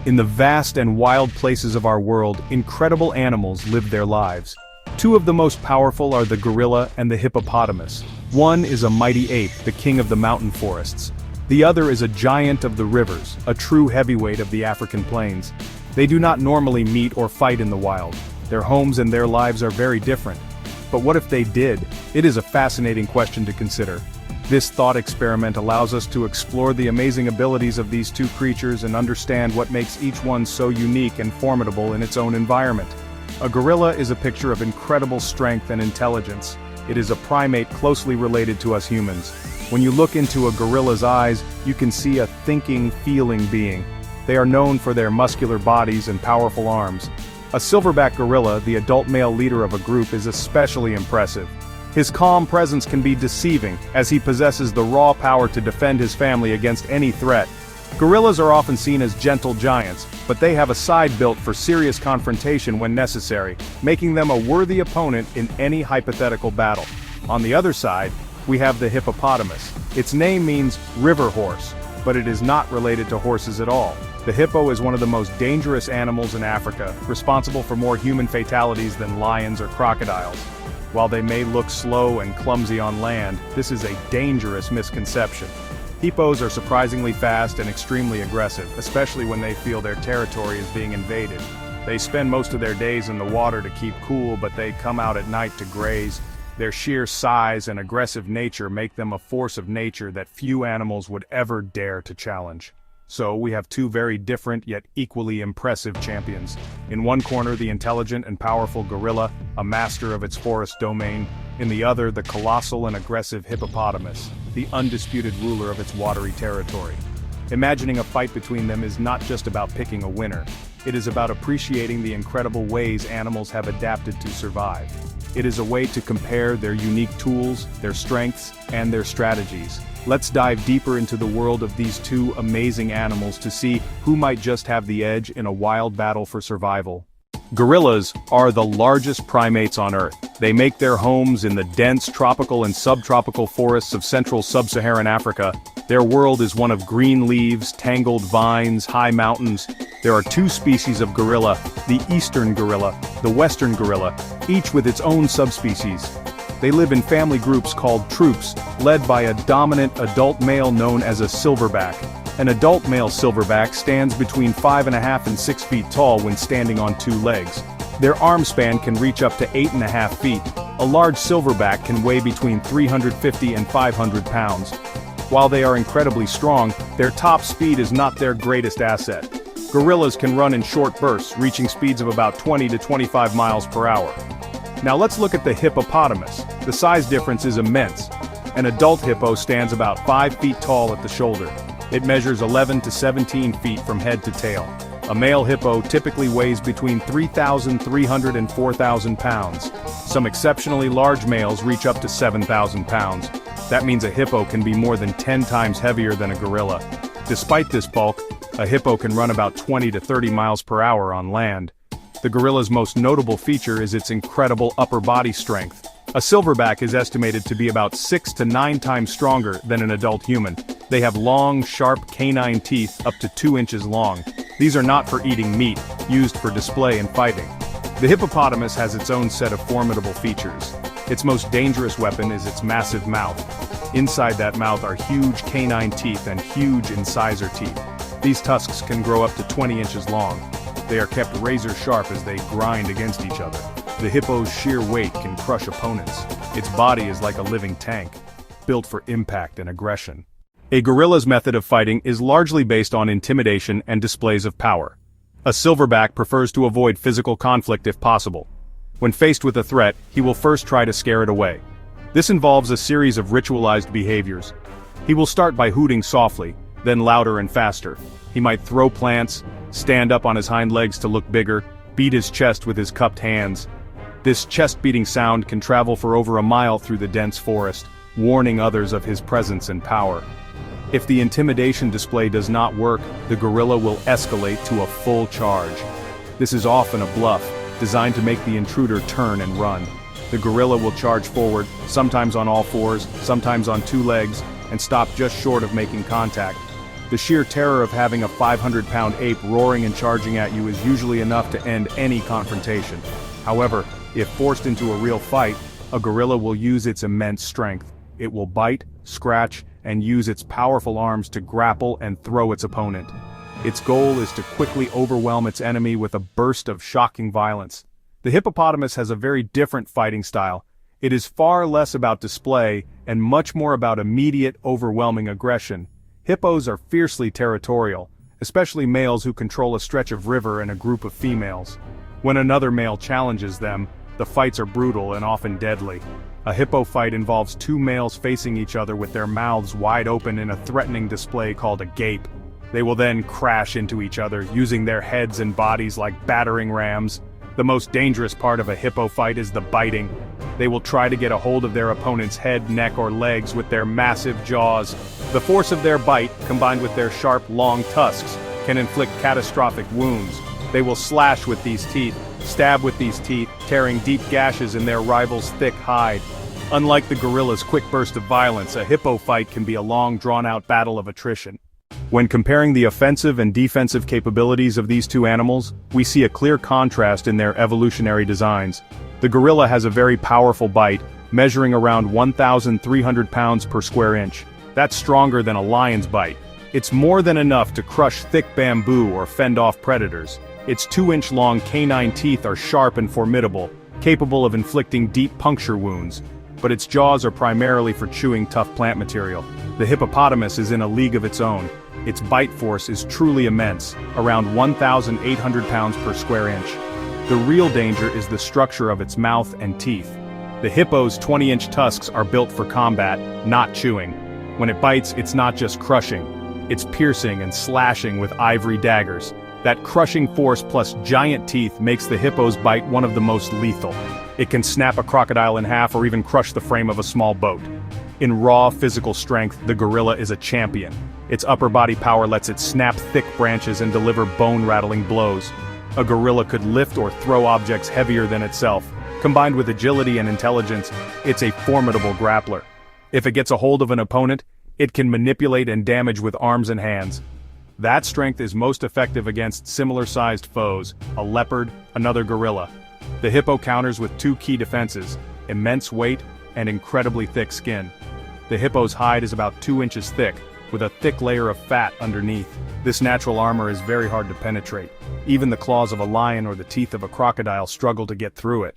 In the vast and wild places of our world, incredible animals live their lives. Two of the most powerful are the gorilla and the hippopotamus. One is a mighty ape, the king of the mountain forests. The other is a giant of the rivers, a true heavyweight of the African plains. They do not normally meet or fight in the wild. Their homes and their lives are very different. But what if they did? It is a fascinating question to consider. This thought experiment allows us to explore the amazing abilities of these two creatures and understand what makes each one so unique and formidable in its own environment. A gorilla is a picture of incredible strength and intelligence. It is a primate closely related to us humans. When you look into a gorilla's eyes, you can see a thinking, feeling being. They are known for their muscular bodies and powerful arms. A silverback gorilla, the adult male leader of a group, is especially impressive. His calm presence can be deceiving, as he possesses the raw power to defend his family against any threat. Gorillas are often seen as gentle giants, but they have a side built for serious confrontation when necessary, making them a worthy opponent in any hypothetical battle. On the other side, we have the hippopotamus. Its name means river horse, but it is not related to horses at all. The hippo is one of the most dangerous animals in Africa, responsible for more human fatalities than lions or crocodiles. While they may look slow and clumsy on land, this is a dangerous misconception. Hippos are surprisingly fast and extremely aggressive, especially when they feel their territory is being invaded. They spend most of their days in the water to keep cool, but they come out at night to graze. Their sheer size and aggressive nature make them a force of nature that few animals would ever dare to challenge. So we have two very different yet equally impressive champions. In one corner, the intelligent and powerful gorilla, a master of its forest domain. In the other, the colossal and aggressive hippopotamus, the undisputed ruler of its watery territory. Imagining a fight between them is not just about picking a winner. It is about appreciating the incredible ways animals have adapted to survive. It is a way to compare their unique tools, their strengths, and their strategies. Let's dive deeper into the world of these two amazing animals to see who might just have the edge in a wild battle for survival. Gorillas are the largest primates on Earth. They make their homes in the dense tropical and subtropical forests of central sub-Saharan Africa. Their world is one of green leaves, tangled vines, high mountains. There are two species of gorilla, the eastern gorilla, the western gorilla, each with its own subspecies. They live in family groups called troops, led by a dominant adult male known as a silverback. An adult male silverback stands between 5.5 and 6 feet tall when standing on two legs. Their arm span can reach up to 8.5 feet. A large silverback can weigh between 350 and 500 pounds. While they are incredibly strong, their top speed is not their greatest asset. Gorillas can run in short bursts, reaching speeds of about 20 to 25 miles per hour. Now let's look at the hippopotamus. The size difference is immense. An adult hippo stands about 5 feet tall at the shoulder. It measures 11 to 17 feet from head to tail. A male hippo typically weighs between 3,300 and 4,000 pounds. Some exceptionally large males reach up to 7,000 pounds. That means a hippo can be more than 10 times heavier than a gorilla. Despite this bulk, a hippo can run about 20 to 30 miles per hour on land. The gorilla's most notable feature is its incredible upper body strength. A silverback is estimated to be about 6 to 9 times stronger than an adult human. They have long, sharp canine teeth up to 2 inches long. These are not for eating meat, used for display and fighting. The hippopotamus has its own set of formidable features. Its most dangerous weapon is its massive mouth. Inside that mouth are huge canine teeth and huge incisor teeth. These tusks can grow up to 20 inches long. They are kept razor sharp as they grind against each other. The hippo's sheer weight can crush opponents. Its body is like a living tank, built for impact and aggression. A gorilla's method of fighting is largely based on intimidation and displays of power. A silverback prefers to avoid physical conflict if possible. When faced with a threat, he will first try to scare it away. This involves a series of ritualized behaviors. He will start by hooting softly, then louder and faster. He might throw plants, stand up on his hind legs to look bigger, beat his chest with his cupped hands. This chest-beating sound can travel for over a mile through the dense forest, warning others of his presence and power. If the intimidation display does not work, the gorilla will escalate to a full charge. This is often a bluff, designed to make the intruder turn and run. The gorilla will charge forward, sometimes on all fours, sometimes on 2 legs, and stop just short of making contact. The sheer terror of having a 500-pound ape roaring and charging at you is usually enough to end any confrontation. However, if forced into a real fight, a gorilla will use its immense strength. It will bite, scratch, and use its powerful arms to grapple and throw its opponent. Its goal is to quickly overwhelm its enemy with a burst of shocking violence. The hippopotamus has a very different fighting style. It is far less about display and much more about immediate, overwhelming aggression. Hippos are fiercely territorial, especially males who control a stretch of river and a group of females. When another male challenges them, the fights are brutal and often deadly. A hippo fight involves two males facing each other with their mouths wide open in a threatening display called a gape. They will then crash into each other, using their heads and bodies like battering rams. The most dangerous part of a hippo fight is the biting. They will try to get a hold of their opponent's head, neck, or legs with their massive jaws. The force of their bite, combined with their sharp, long tusks, can inflict catastrophic wounds. They will slash with these teeth, stab with these teeth, tearing deep gashes in their rival's thick hide. Unlike the gorilla's quick burst of violence, a hippo fight can be a long, drawn-out battle of attrition. When comparing the offensive and defensive capabilities of these two animals, we see a clear contrast in their evolutionary designs. The gorilla has a very powerful bite, measuring around 1,300 pounds per square inch. That's stronger than a lion's bite. It's more than enough to crush thick bamboo or fend off predators. Its 2-inch-long canine teeth are sharp and formidable, capable of inflicting deep puncture wounds. But its jaws are primarily for chewing tough plant material. The hippopotamus is in a league of its own. Its bite force is truly immense, around 1,800 pounds per square inch. The real danger is the structure of its mouth and teeth. The hippo's 20-inch tusks are built for combat, not chewing. When it bites, it's not just crushing. It's piercing and slashing with ivory daggers. That crushing force plus giant teeth makes the hippo's bite one of the most lethal. It can snap a crocodile in half or even crush the frame of a small boat. In raw physical strength, the gorilla is a champion. Its upper body power lets it snap thick branches and deliver bone-rattling blows. A gorilla could lift or throw objects heavier than itself. Combined with agility and intelligence, it's a formidable grappler. If it gets a hold of an opponent, it can manipulate and damage with arms and hands. That strength is most effective against similar-sized foes, a leopard, another gorilla. The hippo counters with two key defenses: immense weight and incredibly thick skin. The hippo's hide is about 2 inches thick, with a thick layer of fat underneath. This natural armor is very hard to penetrate. Even the claws of a lion or the teeth of a crocodile struggle to get through it.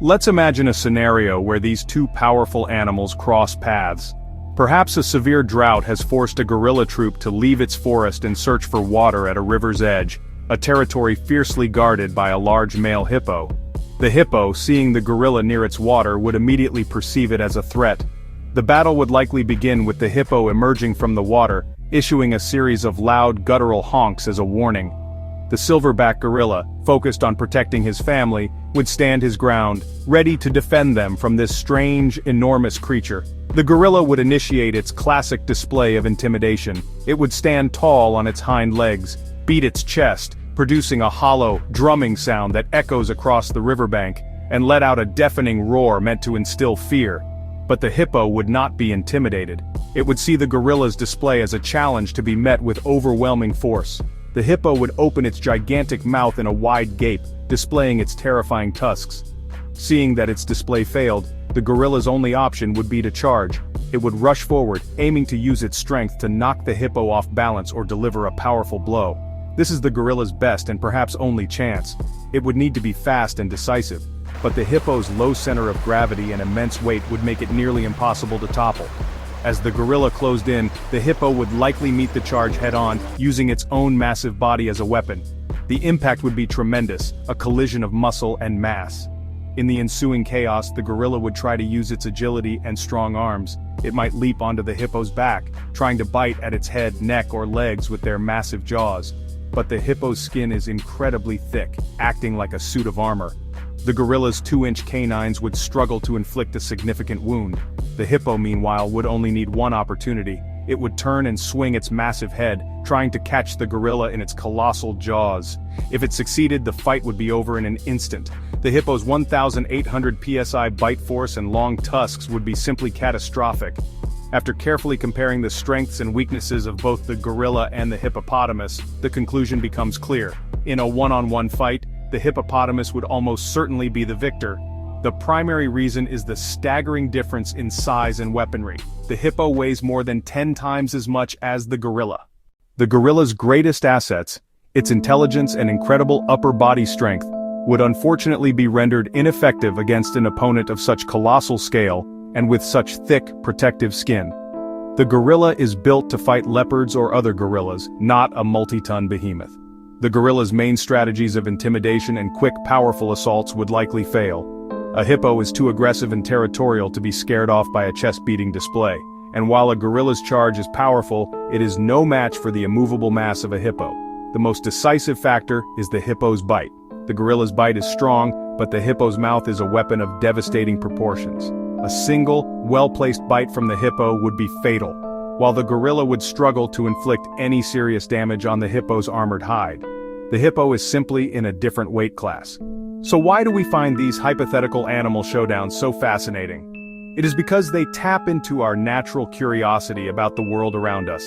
Let's imagine a scenario where these two powerful animals cross paths. Perhaps a severe drought has forced a gorilla troop to leave its forest and search for water at a river's edge, a territory fiercely guarded by a large male hippo. The hippo, seeing the gorilla near its water, would immediately perceive it as a threat. The battle would likely begin with the hippo emerging from the water, issuing a series of loud guttural honks as a warning. The silverback gorilla, focused on protecting his family, would stand his ground, ready to defend them from this strange, enormous creature. The gorilla would initiate its classic display of intimidation. It would stand tall on its hind legs, beat its chest, producing a hollow, drumming sound that echoes across the riverbank, and let out a deafening roar meant to instill fear. But the hippo would not be intimidated. It would see the gorilla's display as a challenge to be met with overwhelming force. The hippo would open its gigantic mouth in a wide gape, displaying its terrifying tusks. Seeing that its display failed, the gorilla's only option would be to charge. It would rush forward, aiming to use its strength to knock the hippo off balance or deliver a powerful blow. This is the gorilla's best and perhaps only chance. It would need to be fast and decisive, but the hippo's low center of gravity and immense weight would make it nearly impossible to topple. As the gorilla closed in, the hippo would likely meet the charge head-on, using its own massive body as a weapon. The impact would be tremendous, a collision of muscle and mass. In the ensuing chaos, the gorilla would try to use its agility and strong arms. It might leap onto the hippo's back, trying to bite at its head, neck, or legs with their massive jaws. But the hippo's skin is incredibly thick, acting like a suit of armor. The gorilla's 2-inch canines would struggle to inflict a significant wound. The hippo, meanwhile, would only need one opportunity. It would turn and swing its massive head, trying to catch the gorilla in its colossal jaws. If it succeeded, the fight would be over in an instant. The hippo's 1,800 psi bite force and long tusks would be simply catastrophic. After carefully comparing the strengths and weaknesses of both the gorilla and the hippopotamus, the conclusion becomes clear. In a one-on-one fight, the hippopotamus would almost certainly be the victor. The primary reason is the staggering difference in size and weaponry. The hippo weighs more than 10 times as much as the gorilla. The gorilla's greatest assets, its intelligence and incredible upper body strength, would unfortunately be rendered ineffective against an opponent of such colossal scale and with such thick, protective skin. The gorilla is built to fight leopards or other gorillas, not a multi-ton behemoth. The gorilla's main strategies of intimidation and quick, powerful assaults would likely fail. A hippo is too aggressive and territorial to be scared off by a chest-beating display, and while a gorilla's charge is powerful, it is no match for the immovable mass of a hippo. The most decisive factor is the hippo's bite. The gorilla's bite is strong, but the hippo's mouth is a weapon of devastating proportions. A single, well-placed bite from the hippo would be fatal, while the gorilla would struggle to inflict any serious damage on the hippo's armored hide. The hippo is simply in a different weight class. So why do we find these hypothetical animal showdowns so fascinating? It is because they tap into our natural curiosity about the world around us.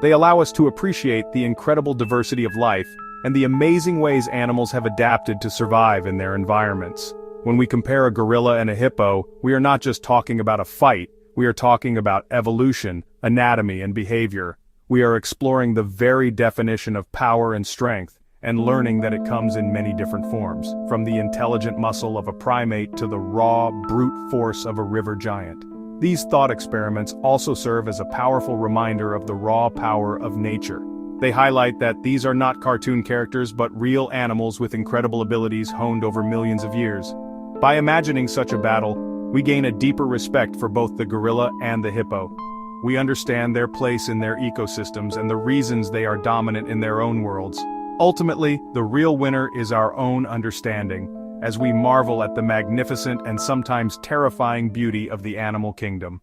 They allow us to appreciate the incredible diversity of life and the amazing ways animals have adapted to survive in their environments. When we compare a gorilla and a hippo, we are not just talking about a fight, we are talking about evolution, anatomy, and behavior. We are exploring the very definition of power and strength, and learning that it comes in many different forms, from the intelligent muscle of a primate to the raw, brute force of a river giant. These thought experiments also serve as a powerful reminder of the raw power of nature. They highlight that these are not cartoon characters but real animals with incredible abilities honed over millions of years. By imagining such a battle, we gain a deeper respect for both the gorilla and the hippo. We understand their place in their ecosystems and the reasons they are dominant in their own worlds. Ultimately, the real winner is our own understanding, as we marvel at the magnificent and sometimes terrifying beauty of the animal kingdom.